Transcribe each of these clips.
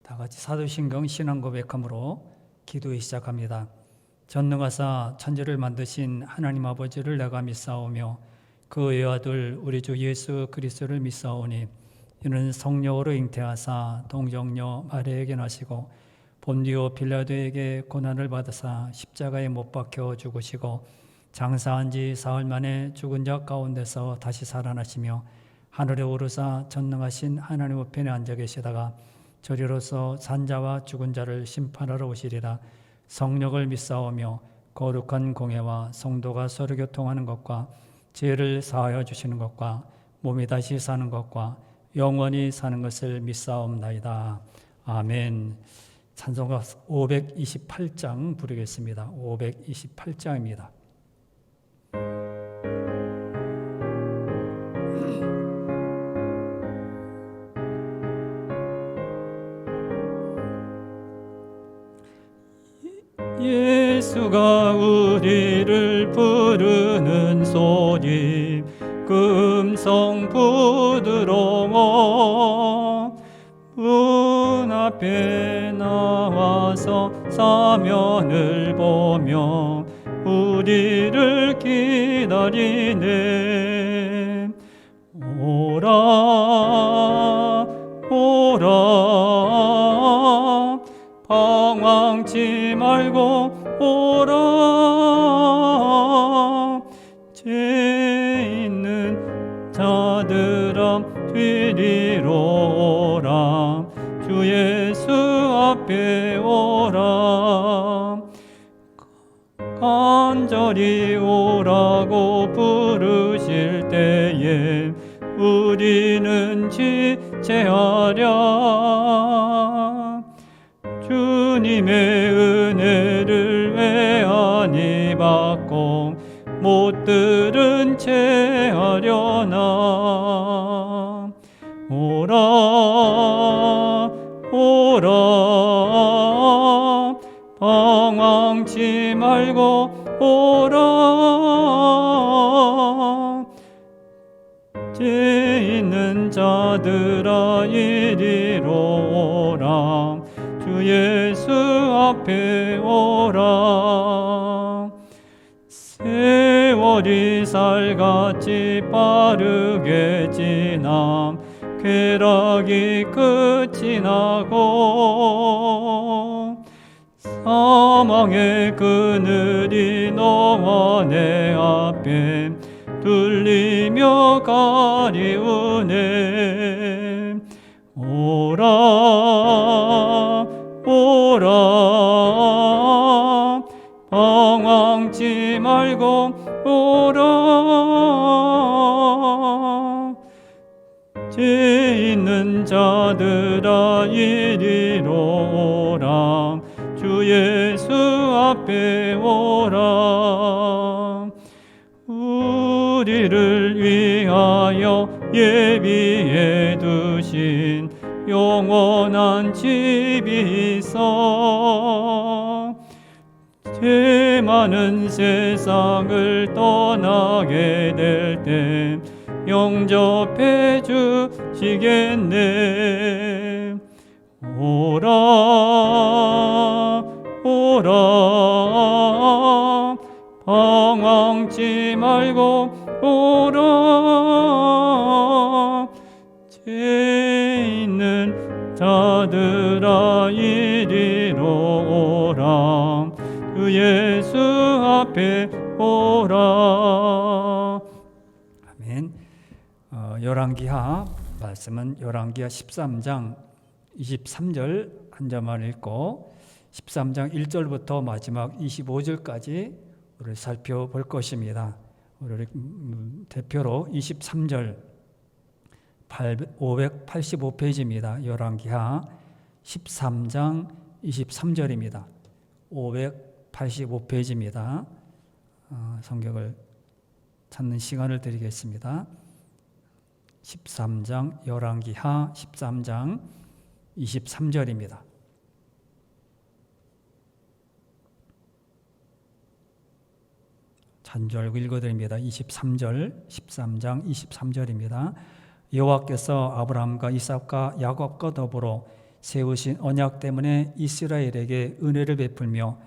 다 같이 사도신경 신앙고백함으로 기도에 시작합니다. 전능하사 천지를 만드신 하나님 아버지를 내가 믿사오며 그 외아들 우리 주 예수 그리스도를 믿사오니 이는 성령으로 잉태하사 동정녀 마리아에게 나시고 본디오 빌라도에게 고난을 받으사 십자가에 못 박혀 죽으시고 장사한 지 사흘 만에 죽은 자 가운데서 다시 살아나시며 하늘에 오르사 전능하신 하나님 우편에 앉아 계시다가 저리로서 산자와 죽은 자를 심판하러 오시리라. 성령을 믿사오며 거룩한 공예와 성도가 서로 교통하는 것과 죄를 사하여 주시는 것과 몸이 다시 사는 것과 영원히 사는 것을 믿사옵나이다. 아멘. 찬송가 528장 부르겠습니다. 528장입니다. 예수가 우리를 부르는 소리 금성 부드러워 문 앞에 나와서 사면을 보며 우리를 기다리네. 오라 오라 방황치 말고 오라. 죄 있는 자들아 뒤리로 오라. 주 예수 앞에 오라. 간절히 오라고 부르실 때에 우리는 지체하랴. 주님의 은혜를 왜 아니 받고 못 들은 채 하려나. 오라 오라 방황치 말고 오라. 죄 있는 자들아 이리로 오라. 주 예수 앞에 오라. 세월이 살같이 빠르게 지나 쾌락이 끝이 나고 사망의 그늘이 너와 내 앞에 둘리며 가리우네. 오라 오라 방황치 말고 오라. 죄 있는 자들아 이리로 오라. 주 예수 앞에 오라. 우리를 위하여 예비해 두신 영원한 집이 있어. 죄 많은 세상을 떠나게 될 때 영접해 주시겠네. 오라 오라 방황치 말고 오라. 죄 있는 자들아 이리로 오라. 주 예수 앞에 오라. 아멘. 열왕기하 말씀은 열왕기하 13장 23절 한 절만 읽고 13장 1절부터 마지막 25절까지 우리를 살펴볼 것입니다. 우리 대표로 23절 585페이지입니다. 열왕기하 13장 23절입니다. 585페이지입니다. 성경을 찾는 시간을 드리겠습니다. 13장 열왕기하 13장 23절입니다. 한 줄 알고 읽어드립니다. 23절 13장 23절입니다. 여호와께서 아브라함과 이삭과 야곱과 더불어 세우신 언약 때문에 이스라엘에게 은혜를 베풀며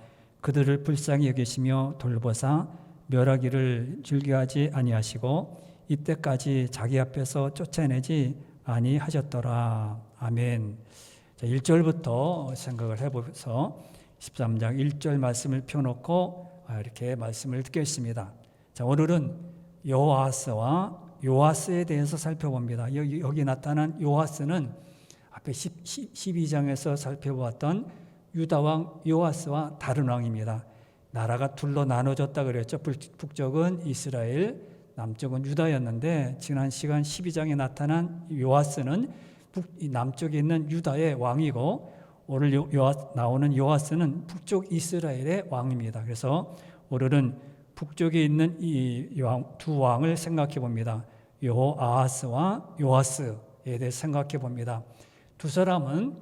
그들을 불쌍히 여기시며 돌보사 멸하기를 즐겨하지 아니하시고 이때까지 자기 앞에서 쫓아내지 아니하셨더라. 아멘. 자, 1절부터 생각을 해보면서 13장 1절 말씀을 펴놓고 이렇게 말씀을 듣겠습니다. 자, 오늘은 여호아스와 요아스에 대해서 살펴봅니다. 여기 나타난 요아스는 앞에 12장에서 살펴보았던 유다왕 요아스와 다른 왕입니다. 나라가 둘로 나눠졌다 그랬죠. 북쪽은 이스라엘, 남쪽은 유다였는데 지난 시간 12장에 나타난 요아스는 남쪽에 있는 유다의 왕이고 오늘 나오는 요아스는 북쪽 이스라엘의 왕입니다. 그래서 오늘은 북쪽에 있는 이 두 왕을 생각해 봅니다. 여호아하스와 요아스에 대해 생각해 봅니다. 두 사람은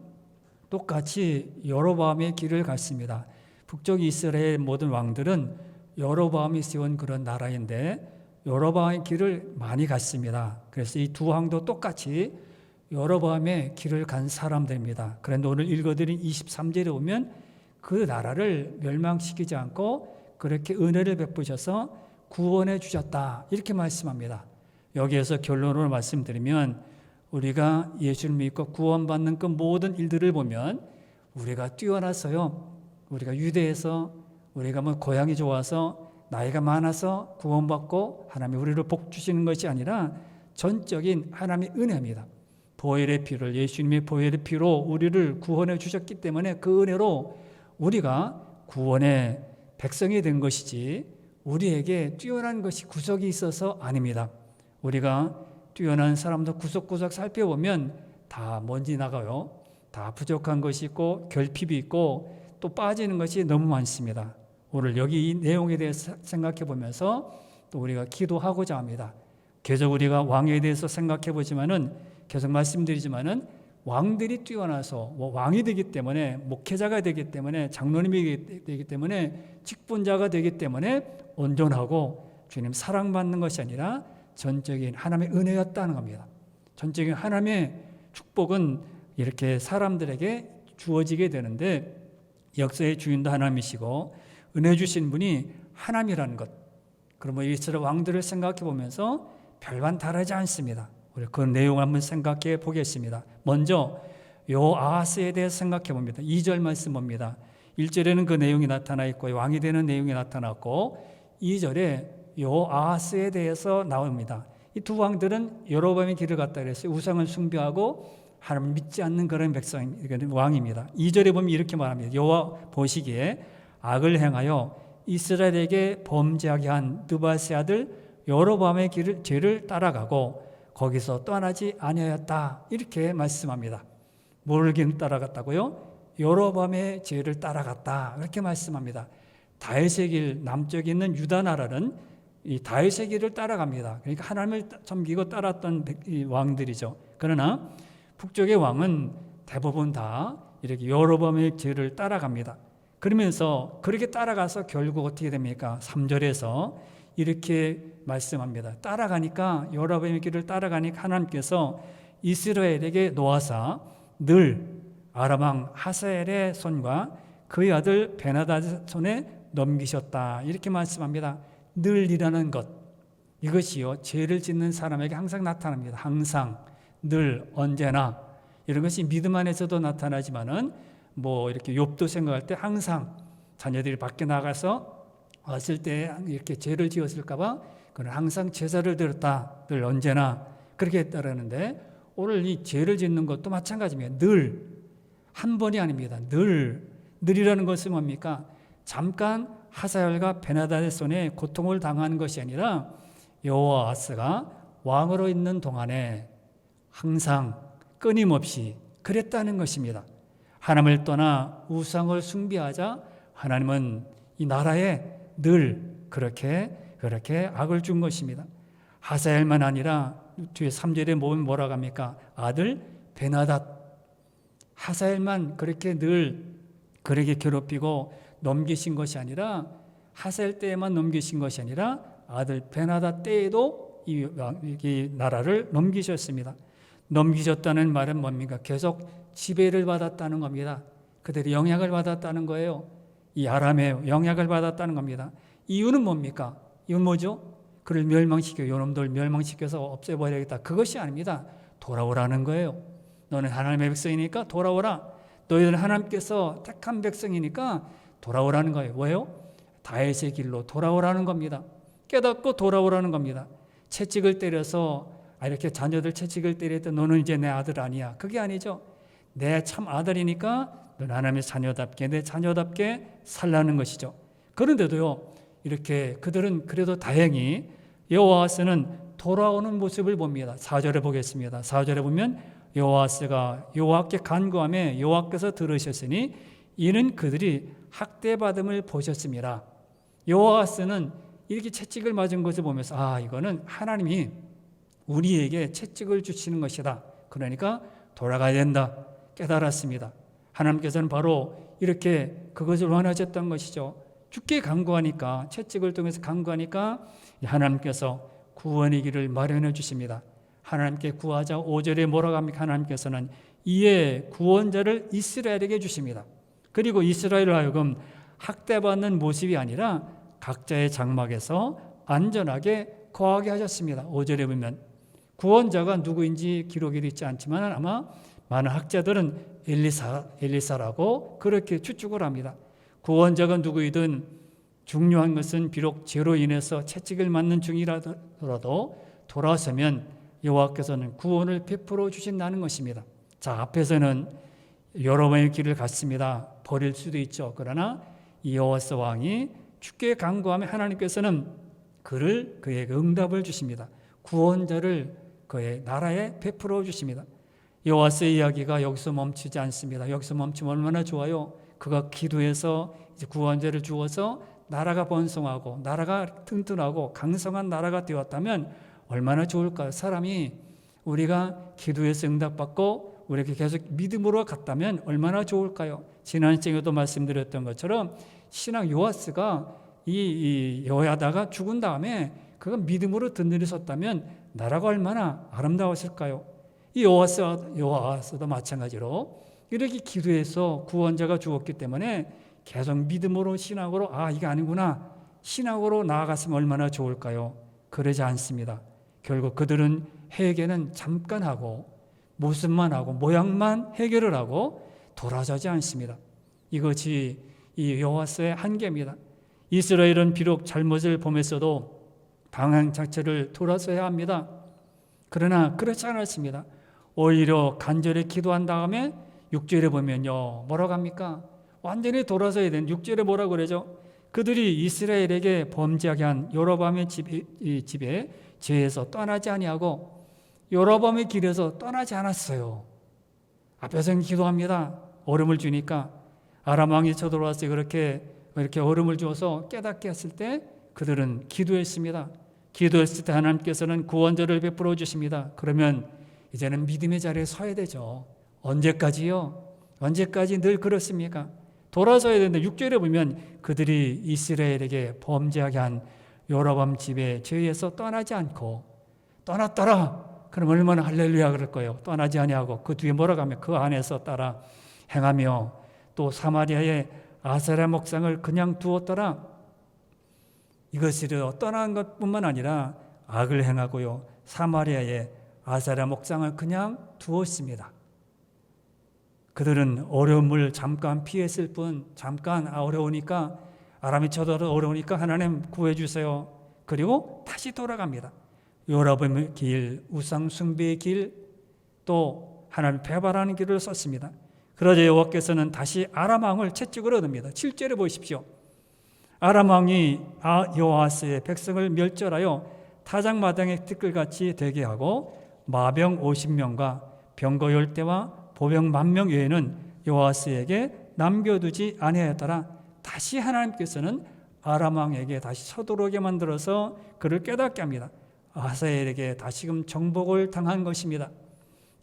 똑같이 여로보암의 길을 갔습니다. 북쪽 이스라엘 모든 왕들은 여로보암이 세운 그런 나라인데 여로보암의 길을 많이 갔습니다. 그래서 이 두 왕도 똑같이 여로보암의 길을 간 사람들입니다. 그런데 오늘 읽어드린 23절에 보면 그 나라를 멸망시키지 않고 그렇게 은혜를 베푸셔서 구원해 주셨다 이렇게 말씀합니다. 여기에서 결론으로 말씀드리면 우리가 예수를 믿고 구원받는 그 모든 일들을 보면 우리가 뛰어나서요, 우리가 유대에서 우리가 뭐 고향이 좋아서 나이가 많아서 구원받고 하나님이 우리를 복 주시는 것이 아니라 전적인 하나님의 은혜입니다. 보혈의 피를, 예수님의 보혈의 피로 우리를 구원해 주셨기 때문에 그 은혜로 우리가 구원의 백성이 된 것이지 우리에게 뛰어난 것이 구석이 있어서 아닙니다. 우리가 뛰어난 사람도 구석구석 살펴보면 다 먼지 나가요. 다 부족한 것이 있고 결핍이 있고 또 빠지는 것이 너무 많습니다. 오늘 여기 이 내용에 대해서 생각해 보면서 또 우리가 기도하고자 합니다. 계속 우리가 왕에 대해서 생각해 보지만은 계속 말씀드리지만은 왕들이 뛰어나서 왕이 되기 때문에 목회자가 되기 때문에 장로님이 되기 때문에 직분자가 되기 때문에 온전하고 주님 사랑받는 것이 아니라 전적인 하나님의 은혜였다는 겁니다. 전적인 하나님의 축복은 이렇게 사람들에게 주어지게 되는데 역사의 주인도 하나님이시고 은혜 주신 분이 하나님이라는 것. 그러면 이스라엘 왕들을 생각해 보면서 별반 다르지 않습니다. 우리 그 내용 한번 생각해 보겠습니다. 먼저 여호아하스에 대해서 생각해 봅니다. 2절 말씀 봅니다. 1절에는 그 내용이 나타나 있고 왕이 되는 내용이 나타났고 2절에 여호아하스에 대해서 나옵니다. 이 두 왕들은 여로보암의 길을 갔다 그랬어요. 우상을 숭배하고 하나님 믿지 않는 그런 백성 왕입니다. 2절에 보면 이렇게 말합니다. 여호와 보시기에 악을 행하여 이스라엘에게 범죄하게 한 느바세 아들 여로보암의 죄를 따라가고 거기서 떠나지 아니하였다 이렇게 말씀합니다. 뭐를 따라갔다고요? 여로보암의 죄를 따라갔다 이렇게 말씀합니다. 다윗의 길 남쪽에 있는 유다 나라는 이 다윗의 길을 따라갑니다. 그러니까 하나님을 섬기고 따랐던 왕들이죠. 그러나 북쪽의 왕은 대부분 다 이렇게 여로보암의 죄를 따라갑니다. 그러면서 그렇게 따라가서 결국 어떻게 됩니까? 3절에서 이렇게 말씀합니다. 따라가니까 여로보암의 길을 따라가니까 하나님께서 이스라엘에게 노하사 늘 아람 왕 하사엘의 손과 그의 아들 베나다의 손에 넘기셨다 이렇게 말씀합니다. 늘이라는 것 이것이요 죄를 짓는 사람에게 항상 나타납니다. 항상 늘 언제나 이런 것이 믿음 안에서도 나타나지만은 뭐 이렇게 욥도 생각할 때 항상 자녀들이 밖에 나가서 왔을 때 이렇게 죄를 지었을까봐 그는 항상 제사를 드렸다 늘 언제나 그렇게 했다라는데 오늘 이 죄를 짓는 것도 마찬가지입니다. 늘 한 번이 아닙니다. 늘이라는 것은 뭡니까? 잠깐 하사엘과 베나다의 손에 고통을 당한 것이 아니라 여호아하스가 왕으로 있는 동안에 항상 끊임없이 그랬다는 것입니다. 하나님을 떠나 우상을 숭배하자 하나님은 이 나라에 늘 그렇게 악을 준 것입니다. 하사엘만 아니라 뒤에 3절에 뭐라고 합니까? 아들 베나닷 하사엘만 그렇게 늘 그에게 괴롭히고 넘기신 것이 아니라 하사엘 때에만 넘기신 것이 아니라 아들 베나닷 때에도 이 나라를 넘기셨습니다. 넘기셨다는 말은 뭡니까? 계속 지배를 받았다는 겁니다. 그들이 영향을 받았다는 거예요. 이 아람의 영향을 받았다는 겁니다. 이유는 뭡니까? 이유는 뭐죠? 그를 멸망시켜, 요놈들 멸망시켜서 없애버려야겠다. 그것이 아닙니다. 돌아오라는 거예요. 너는 하나님의 백성이니까 돌아오라. 너희들은 하나님께서 택한 백성이니까 돌아오라는 거예요. 왜요? 다윗의 길로 돌아오라는 겁니다. 깨닫고 돌아오라는 겁니다. 채찍을 때려서 이렇게 자녀들 채찍을 때릴 때 너는 이제 내 아들 아니야. 그게 아니죠. 내 참 아들이니까 너는 하나님의 자녀답게 내 자녀답게 살라는 것이죠. 그런데도요, 이렇게 그들은 그래도 다행히 여호와스는 돌아오는 모습을 봅니다. 4절에 보겠습니다. 4절에 보면 여호와스가 여호와께 간구하며 여호와께서 들으셨으니 이는 그들이 학대받음을 보셨습니다. 여호와스는 이렇게 채찍을 맞은 것을 보면서 이거는 하나님이 우리에게 채찍을 주시는 것이다. 그러니까 돌아가야 된다. 깨달았습니다. 하나님께서는 바로 이렇게 그것을 원하셨던 것이죠. 죽게 간구하니까, 채찍을 통해서 간구하니까 하나님께서 구원의 길을 마련해 주십니다. 하나님께 구하자. 5절에 뭐라고 합니까? 하나님께서는 이에 구원자를 이스라엘에게 주십니다. 그리고 이스라엘을 하여금 학대받는 모습이 아니라 각자의 장막에서 안전하게 거하게 하셨습니다. 5절에 보면 구원자가 누구인지 기록이 있지 않지만 아마 많은 학자들은 엘리사라고 그렇게 추측을 합니다. 구원자가 누구이든 중요한 것은 비록 죄로 인해서 채찍을 맞는 중이라도 돌아서면 여호와께서는 구원을 베풀어 주신다는 것입니다. 자, 앞에서는 여러 번의 길을 갔습니다. 버릴 수도 있죠. 그러나 이 여호와스 왕이 죽게 간구하면 하나님께서는 그에게 응답을 주십니다. 구원자를 그의 나라에 베풀어 주십니다. 여호와스의 이야기가 여기서 멈추지 않습니다. 여기서 멈추면 얼마나 좋아요. 그가 기도해서 이제 구원자를 주어서 나라가 번성하고 나라가 튼튼하고 강성한 나라가 되었다면 얼마나 좋을까요? 사람이 우리가 기도해서 응답받고 우리에게 계속 믿음으로 갔다면 얼마나 좋을까요? 지난 시간에도 말씀드렸던 것처럼 신앙 요아스가 이 여호야다가 죽은 다음에 그가 믿음으로 든든히 섰다면 나라가 얼마나 아름다웠을까요? 이 여호와스도 마찬가지로 이렇게 기도해서 구원자가 죽었기 때문에 계속 믿음으로 신앙으로 이게 아니구나 신앙으로 나아갔으면 얼마나 좋을까요? 그러지 않습니다. 결국 그들은 회개는 잠깐 하고 모습만 하고 모양만 해결을 하고 돌아서지 않습니다. 이것이 이 여호와스의 한계입니다. 이스라엘은 비록 잘못을 범했어도 방향 자체를 돌아서야 합니다. 그러나 그렇지 않았습니다. 오히려 간절히 기도한 다음에 6절에 보면요 뭐라고 합니까? 완전히 돌아서야 되는 6절에 뭐라고 그러죠? 그들이 이스라엘에게 범죄하게 한 여로보암의 집에 죄에서 떠나지 아니하고 여로보암의 길에서 떠나지 않았어요. 앞에서는 기도합니다. 얼음을 주니까 아람 왕이 쳐들어와서 이렇게 얼음을 주어서 깨닫게 했을 때 그들은 기도했습니다. 기도했을 때 하나님께서는 구원자를 베풀어 주십니다. 그러면 이제는 믿음의 자리에 서야 되죠. 언제까지요? 언제까지 늘 그렇습니까? 돌아서야 되는데 6절에 보면 그들이 이스라엘에게 범죄하게 한 여로보암 집의 죄에서 떠나지 않고 떠났더라. 그럼 얼마나 할렐루야 그럴 거예요. 떠나지 아니하고 그 뒤에 뭐라고 하면 그 안에서 따라 행하며 또 사마리아의 아세라 목상을 그냥 두었더라. 이것이 떠난 것뿐만 아니라 악을 행하고요. 사마리아의 아세라 목상을 그냥 두었습니다. 그들은 어려움을 잠깐 피했을 뿐 잠깐 어려우니까 아람이 쳐들어 어려우니까 하나님 구해주세요. 그리고 다시 돌아갑니다. 여로보암의 길, 우상 숭배의 길, 또 하나님 배반하는 길을 썼습니다. 그러자 여호와께서는 다시 아람 왕을 채찍으로 얻습니다. 7절에 보십시오. 아람 왕이 여호와스의 백성을 멸절하여 타작마당의 티끌같이 되게 하고 마병 50명과 병거 10대와 보병 10,000명 외에는 여호와스에게 남겨두지 아니하였더라. 다시 하나님께서는 아람 왕에게 다시 서두르게 만들어서 그를 깨닫게 합니다. 아사엘에게 다시금 정복을 당한 것입니다.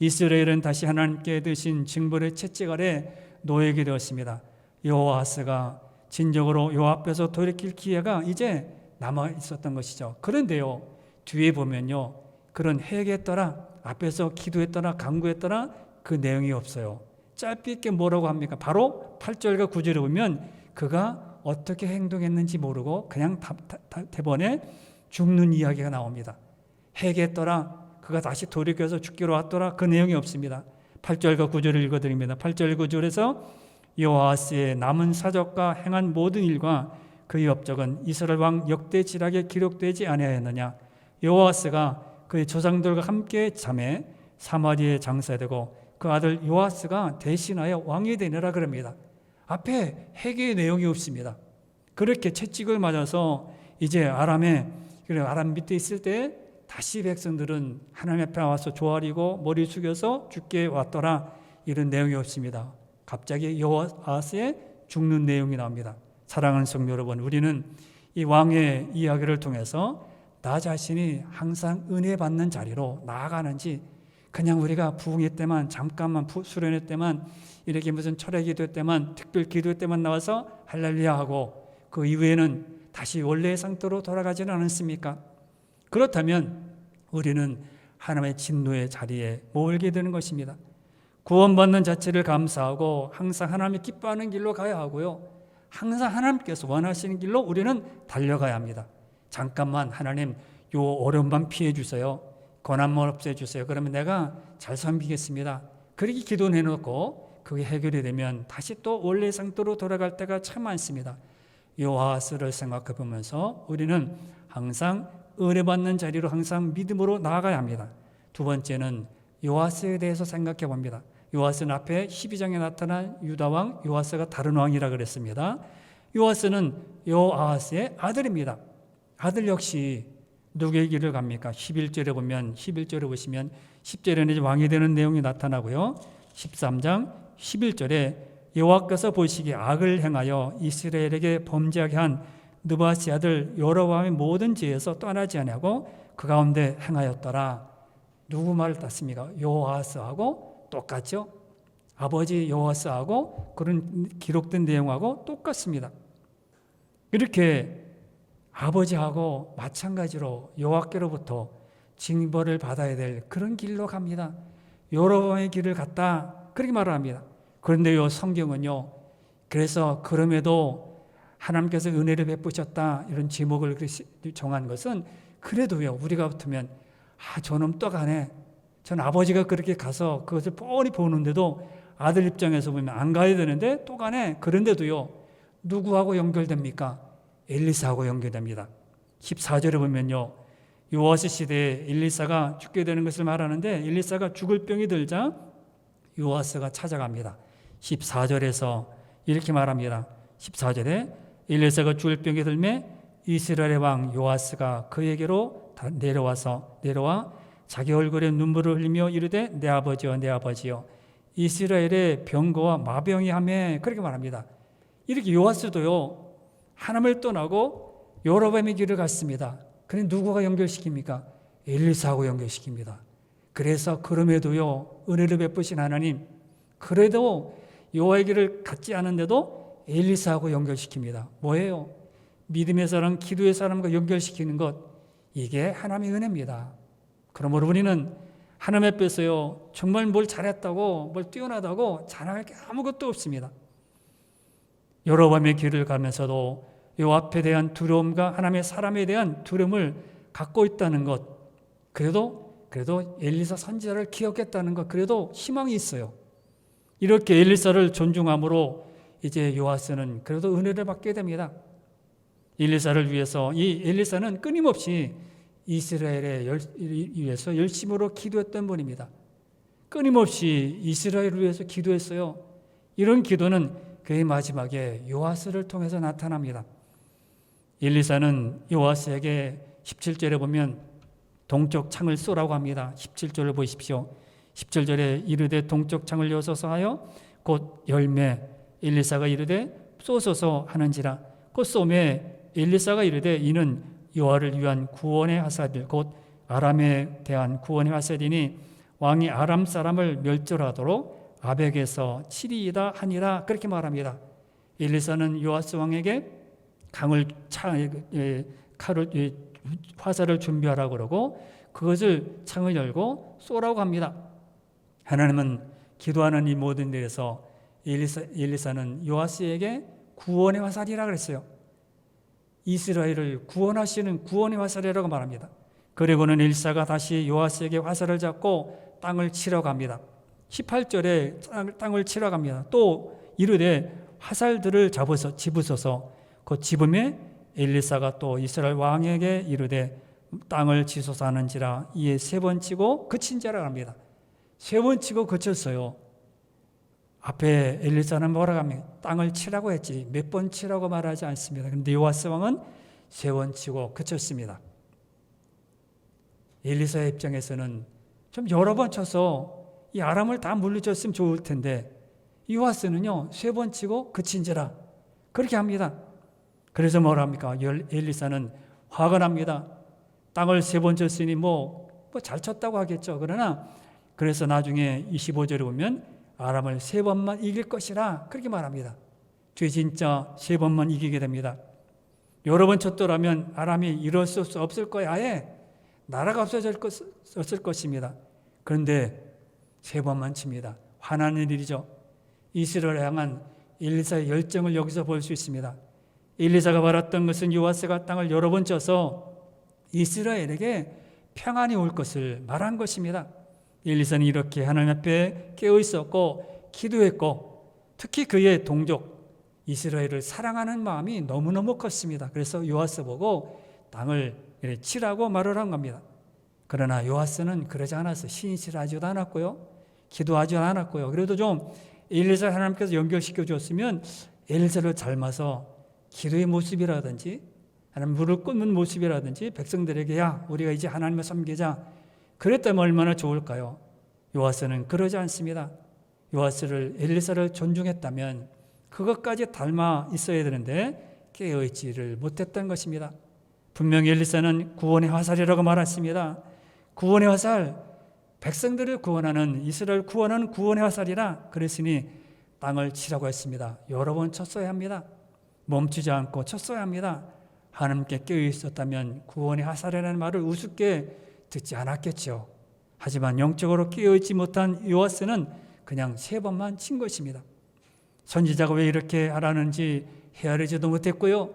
이스라엘은 다시 하나님께 드신 징벌의 채찍 아래 놓이게 되었습니다. 여호와스가 진정으로 여호와 앞에서 돌이킬 기회가 이제 남아 있었던 것이죠. 그런데요, 뒤에 보면요, 그런 회개했더라. 앞에서 기도했더라 간구했더라 그 내용이 없어요. 짧게 있게 뭐라고 합니까? 바로 8절과 9절에 보면 그가 어떻게 행동했는지 모르고 그냥 대번에 죽는 이야기가 나옵니다. 회개했더라, 그가 다시 돌이켜서 죽기로 왔더라, 그 내용이 없습니다. 8절과 9절을 읽어드립니다. 8절 9절에서 여호아스의 남은 사적과 행한 모든 일과 그의 업적은 이스라엘 왕 역대지락에 기록되지 아니하였느냐. 여호아스가 그의 조상들과 함께 잠에 사마리아에 장사되고 그 아들 요아스가 대신하여 왕이 되느라 그럽니다. 앞에 회개의 내용이 없습니다. 그렇게 채찍을 맞아서 이제 아람 밑에 있을 때 다시 백성들은 하나님 앞에 와서 조아리고 머리 숙여서 죽게 왔더라, 이런 내용이 없습니다. 갑자기 여호아스의 죽는 내용이 나옵니다. 사랑하는 성도 여러분, 우리는 이 왕의 이야기를 통해서 나 자신이 항상 은혜 받는 자리로 나아가는지, 그냥 우리가 부흥회 때만 잠깐만 수련회 때만 이렇게 무슨 철회 기도 때만 특별 기도 때만 나와서 할렐루야 하고 그 이후에는 다시 원래의 상태로 돌아가지는 않습니까? 그렇다면 우리는 하나님의 진노의 자리에 몰게 되는 것입니다. 구원받는 자체를 감사하고 항상 하나님이 기뻐하는 길로 가야 하고요, 항상 하나님께서 원하시는 길로 우리는 달려가야 합니다. 잠깐만 하나님 요 어려움만 피해 주세요, 고난만 없애 주세요, 그러면 내가 잘 섬기겠습니다, 그렇게 기도해놓고 그게 해결이 되면 다시 또 원래 상태로 돌아갈 때가 참 많습니다. 여호아스를 생각해 보면서 우리는 항상 은혜 받는 자리로 항상 믿음으로 나아가야 합니다. 두 번째는 요아스에 대해서 생각해 봅니다. 요아스는 앞에 12장에 나타난 유다왕 요아스가 다른 왕이라 그랬습니다. 요아스는 요아스의 아들입니다. 아들 역시 누구의 길을 갑니까? 11절에 보면 11절에 보시면 10절에는 이제 왕이 되는 내용이 나타나고요. 13장 11절에 여호와께서 보시기에 악을 행하여 이스라엘에게 범죄하게 한 느바시 아들 여로보암의 모든 죄에서 떠나지 아니하고 그 가운데 행하였더라. 누구 말을 땄습니까? 여호아스하고 똑같죠? 아버지 여호아스하고 그런 기록된 내용하고 똑같습니다. 이렇게 아버지하고 마찬가지로 여호와께로부터 징벌을 받아야 될 그런 길로 갑니다. 여로보암의 길을 갔다, 그렇게 말을 합니다. 그런데 요 성경은요, 그래서 그럼에도 하나님께서 은혜를 베푸셨다 이런 제목을 정한 것은, 그래도요 우리가 붙으면 저놈 또 가네, 전 아버지가 그렇게 가서 그것을 뻔히 보는데도 아들 입장에서 보면 안 가야 되는데 또 가네, 그런데도요 누구하고 연결됩니까? 엘리사하고 연결됩니다. 14절에 보면요, 요아스 시대에 엘리사가 죽게 되는 것을 말하는데, 엘리사가 죽을 병이 들자 요아스가 찾아갑니다. 14절에서 이렇게 말합니다. 14절에 엘리사가 죽을 병이 들매 이스라엘의 왕 요아스가 그에게로 내려와 자기 얼굴에 눈물을 흘리며 이르되 내 아버지여 내 아버지여 이스라엘의 병거와 마병이 하매, 그렇게 말합니다. 이렇게 요아스도요 하나님을 떠나고 여로보암의 길을 갔습니다. 그런데 누구가 연결시킵니까? 엘리사하고 연결시킵니다. 그래서 그럼에도요 은혜를 베푸신 하나님, 그래도 여호와의 길을 갖지 않은데도 엘리사하고 연결시킵니다. 뭐예요? 믿음의 사람, 기도의 사람과 연결시키는 것, 이게 하나님의 은혜입니다. 그러므로 우리는 하나님 앞에서요 정말 뭘 잘했다고, 뭘 뛰어나다고 자랑할 게 아무것도 없습니다. 여로보암의 길을 가면서도 요 앞에 대한 두려움과 하나님의 사람에 대한 두려움을 갖고 있다는 것, 그래도 엘리사 선지자를 기억했다는 것, 그래도 희망이 있어요. 이렇게 엘리사를 존중함으로 이제 요아스는 그래도 은혜를 받게 됩니다. 엘리사를 위해서, 이 엘리사는 끊임없이 이스라엘에 위해서 열심으로 기도했던 분입니다. 끊임없이 이스라엘을 위해서 기도했어요. 이런 기도는 그의 마지막에 요아스를 통해서 나타납니다. 엘리사는 요아스에게 17절에 보면 동쪽 창을 쏘라고 합니다. 17절을 보십시오. 17절에 이르되 동쪽 창을 여소서 하여 곧 열매, 엘리사가 이르되 쏘소서 하는지라. 곧 쏘매 엘리사가 이르되 이는 여호와를 위한 구원의 화살일 곧 아람에 대한 구원의 화살이니 왕이 아람 사람을 멸절하도록 아벡에서 치리이다 하니라, 그렇게 말합니다. 엘리사는 요아스 왕에게 화살을 준비하라고 그러고, 그것을 창을 열고 쏘라고 합니다. 하나님은 기도하는 이 모든 일에서 엘리사는 요아스에게 구원의 화살이라 그랬어요. 이스라엘을 구원하시는 구원의 화살이라고 말합니다. 그리고는 엘리사가 다시 요아스에게 화살을 잡고 땅을 치러 갑니다. 18절에 땅을 치러 갑니다. 또 이르되 화살들을 집으소서. 그 집음에 엘리사가 또 이스라엘 왕에게 이르되 땅을 치소서 하는지라. 이에 3번 치고 그친지라 합니다. 3번 치고 그쳤어요. 앞에 엘리사는 뭐라고 합니까? 땅을 치라고 했지 몇 번 치라고 말하지 않습니다. 그런데 요아스 왕은 3번 치고 그쳤습니다. 엘리사의 입장에서는 좀 여러 번 쳐서 이 아람을 다 물리쳤으면 좋을 텐데 요아스는요 3번 치고 그친지라 그렇게 합니다. 그래서 뭐라 합니까? 엘리사는 화가 납니다. 땅을 3번 쳤으니 뭐 잘 쳤다고 하겠죠. 그러나 그래서 나중에 25절에 보면 아람을 3번만 이길 것이라 그렇게 말합니다. 뒤에 진짜 3번만 이기게 됩니다. 여러 번 쳤더라면 아람이 이럴 수 없을 거야. 아예 나라가 없어졌을 것입니다. 그런데 3번만 칩니다. 화나는 일이죠. 이스라엘을 향한 엘리사의 열정을 여기서 볼 수 있습니다. 엘리사가 바랐던 것은 요아스가 땅을 여러 번 쳐서 이스라엘에게 평안이 올 것을 말한 것입니다. 엘리사는 이렇게 하나님 앞에 깨어 있었고 기도했고 특히 그의 동족 이스라엘을 사랑하는 마음이 너무너무 컸습니다. 그래서 요아스 보고 땅을 치라고 말을 한 겁니다. 그러나 요아스는 그러지 않았어요. 신실하지도 않았고요. 기도하지 않았고요. 그래도 좀 엘리사를 하나님께서 연결시켜 줬으면 엘리사를 닮아서 기도의 모습이라든지 하나님 무릎 꿇는 모습이라든지 백성들에게 야 우리가 이제 하나님을 섬기자 그랬다면 얼마나 좋을까요? 요아스는 그러지 않습니다. 요아스를 엘리사를 존중했다면 그것까지 닮아 있어야 되는데 깨어있지를 못했던 것입니다. 분명히 엘리사는 구원의 화살이라고 말했습니다. 구원의 화살, 백성들을 구원하는 이스라엘 구원하는 구원의 화살이라 그랬으니 땅을 치라고 했습니다. 여러 번 쳤어야 합니다. 멈추지 않고 쳤어야 합니다. 하나님께 깨어있었다면 구원의 화살이라는 말을 우습게 듣지 않았겠죠. 하지만 영적으로 깨어있지 못한 요아스는 그냥 3번만 친 것입니다. 선지자가 왜 이렇게 하라는지 헤아리지도 못했고요.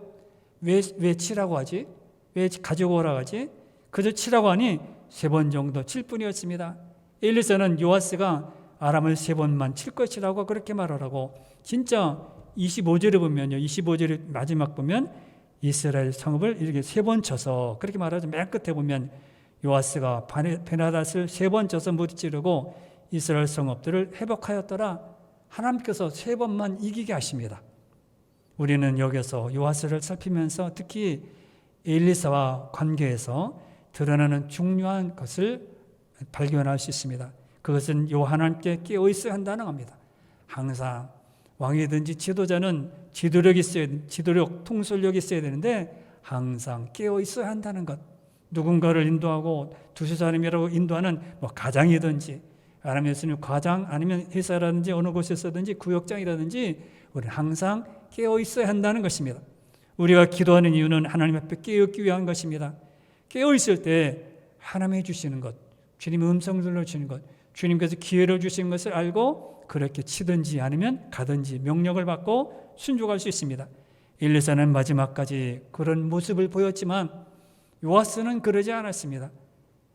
왜 치라고 하지? 왜 가지고 오라고 하지? 그저 치라고 하니 3번 정도 칠 뿐이었습니다. 엘리사는 요아스가 아람을 3번만 칠 것이라고 그렇게 말하라고 진짜 25절에 보면요. 25절의 마지막 보면 이스라엘 성읍을 이렇게 3번 쳐서 그렇게 말하죠. 맨 끝에 보면 요아스가 베나닷을 3번 쳐서 무찌르고 이스라엘 성읍들을 회복하였더라. 하나님께서 3번만 이기게 하십니다. 우리는 여기서 요아스를 살피면서 특히 엘리사와 관계에서 드러나는 중요한 것을 발견할 수 있습니다. 그것은 하나님께 깨어 있어야 한다는 겁니다. 항상 왕이든지 지도자는 지도력, 통솔력이 있어야 되는데 항상 깨어 있어야 한다는 것. 누군가를 인도하고 두세 사람이라고 인도하는 가장이든지 아니면 과장 아니면 회사라든지 어느 곳에서든지 구역장이라든지 우리는 항상 깨어 있어야 한다는 것입니다. 우리가 기도하는 이유는 하나님 앞에 깨어있기 위한 것입니다. 깨어 있을 때 하나님이 주시는 것, 주님의 음성 들려주시는 것, 주님께서 기회를 주신 것을 알고 그렇게 치든지 아니면 가든지 명령을 받고 순종할 수 있습니다. 엘리사는 마지막까지 그런 모습을 보였지만 요아스는 그러지 않았습니다.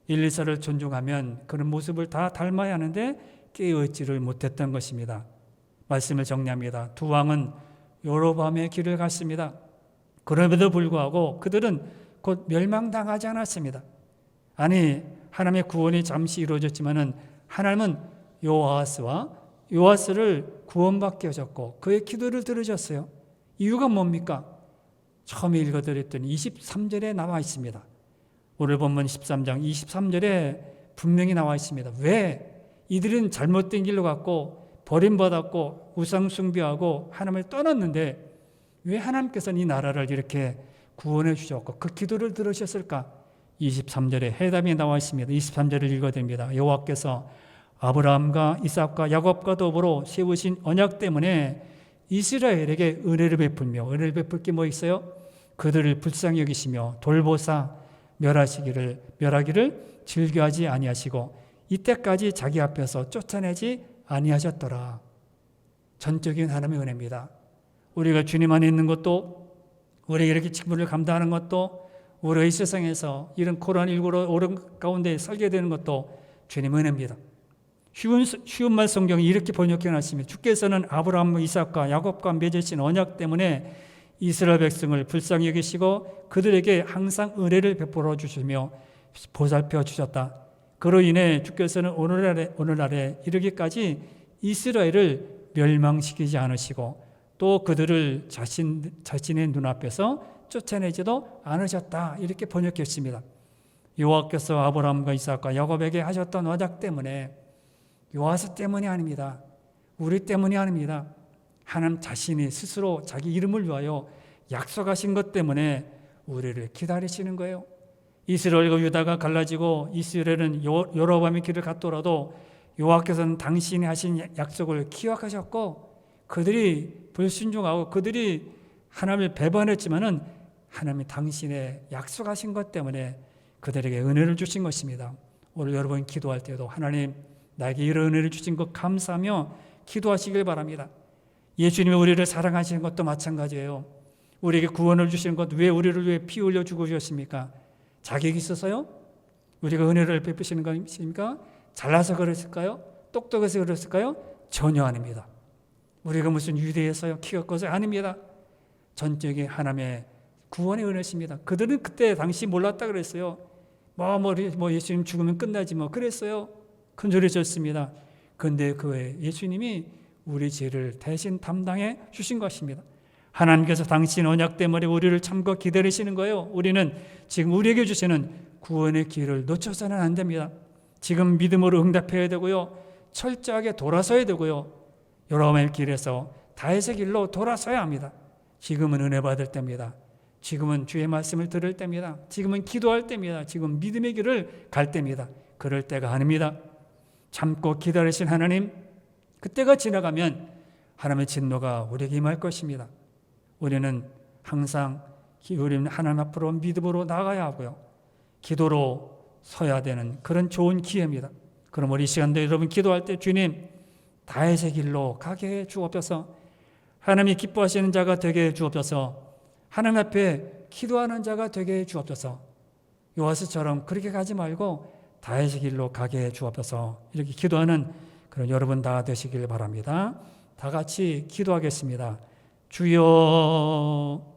엘리사를 존중하면 그런 모습을 다 닮아야 하는데 깨어있지를 못했던 것입니다. 말씀을 정리합니다. 두 왕은 여로보암의 길을 갔습니다. 그럼에도 불구하고 그들은 곧 멸망당하지 않았습니다. 아니 하나님의 구원이 잠시 이루어졌지만은 하나님은 요아스를 구원받게 하셨고 그의 기도를 들으셨어요. 이유가 뭡니까? 처음에 읽어드렸더니 23절에 나와 있습니다. 오늘 본문 13장 23절에 분명히 나와 있습니다. 왜? 이들은 잘못된 길로 갔고 버림받았고 우상 숭배하고 하나님을 떠났는데 왜 하나님께서는 이 나라를 이렇게 구원해 주셨고 그 기도를 들으셨을까? 23절에 해답이 나와 있습니다. 23절을 읽어드립니다. 여호와께서 아브라함과 이삭과 야곱과 더불어 세우신 언약 때문에 이스라엘에게 은혜를 베풀며 은혜를 베풀 게 뭐 있어요? 그들을 불쌍히 여기시며 돌보사 멸하기를 즐겨하지 아니하시고 이때까지 자기 앞에서 쫓아내지 아니하셨더라. 전적인 하나님의 은혜입니다. 우리가 주님 안에 있는 것도, 우리가 이렇게 직분을 감당하는 것도, 우리가 이 세상에서 이런 코로나19로 어려움 가운데 살게 되는 것도 주님의 은혜입니다. 쉬운 말 성경이 이렇게 번역해 놨습니다. 주께서는 아브라함, 이삭과 야곱과 맺으신 언약 때문에 이스라엘 백성을 불쌍히 여기시고 그들에게 항상 은혜를 베풀어 주시며 보살펴 주셨다. 그로 인해 주께서는 오늘날에 이르기까지 이스라엘을 멸망시키지 않으시고 또 그들을 자신의 눈앞에서 쫓아내지도 않으셨다. 이렇게 번역했습니다. 여호와께서 아브라함과 이삭과 야곱에게 하셨던 언약 때문에, 여호와서 때문이 아닙니다. 우리 때문이 아닙니다. 하나님 자신이 스스로 자기 이름을 위하여 약속하신 것 때문에 우리를 기다리시는 거예요. 이스라엘과 유다가 갈라지고 이스라엘은 여로보암의 길을 갔더라도 여호와께서는 당신이 하신 약속을 기억하셨고, 그들이 불순종하고 그들이 하나님을 배반했지만은 하나님이 당신의 약속하신 것 때문에 그들에게 은혜를 주신 것입니다. 오늘 여러분 기도할 때도 하나님, 나에게 이런 은혜를 주신 것 감사하며 기도하시길 바랍니다. 예수님이 우리를 사랑하시는 것도 마찬가지예요. 우리에게 구원을 주시는 것, 왜 우리를 위해 피 흘려 죽으셨습니까? 자격이 있어서요? 우리가 은혜를 베푸시는 것입니까? 잘나서 그랬을까요? 똑똑해서 그랬을까요? 전혀 아닙니다. 우리가 무슨 유대해서요, 키가 커서 아닙니다. 전적인 하나님의 구원의 은혜십니다. 그들은 그때 당시 몰랐다 그랬어요. 뭐 예수님 죽으면 끝나지 뭐 그랬어요. 큰 소리 쳤습니다. 그런데 그 외에 예수님이 우리 죄를 대신 담당해 주신 것입니다. 하나님께서 당신 언약 때문에 우리를 참고 기다리시는 거예요. 우리는 지금 우리에게 주시는 구원의 길을 놓쳐서는 안 됩니다. 지금 믿음으로 응답해야 되고요. 철저하게 돌아서야 되고요. 여호와의 길에서 다윗의 길로 돌아서야 합니다. 지금은 은혜 받을 때입니다. 지금은 주의 말씀을 들을 때입니다. 지금은 기도할 때입니다. 지금 믿음의 길을 갈 때입니다. 그럴 때가 아닙니다. 참고 기다리신 하나님, 그때가 지나가면 하나님의 진노가 우리에게 임할 것입니다. 우리는 항상 우리는 하나님 앞으로 믿음으로 나가야 하고요. 기도로 서야 되는 그런 좋은 기회입니다. 그럼 우리 시간도 여러분 기도할 때 주님, 다윗의 길로 가게 해 주옵소서. 하나님이 기뻐하시는 자가 되게 해 주옵소서. 하나님 앞에 기도하는 자가 되게 해 주옵소서. 요아스처럼 그렇게 가지 말고 다윗의 길로 가게 해 주옵소서. 이렇게 기도하는 그런 여러분 다 되시길 바랍니다. 다 같이 기도하겠습니다. 주여,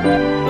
아멘.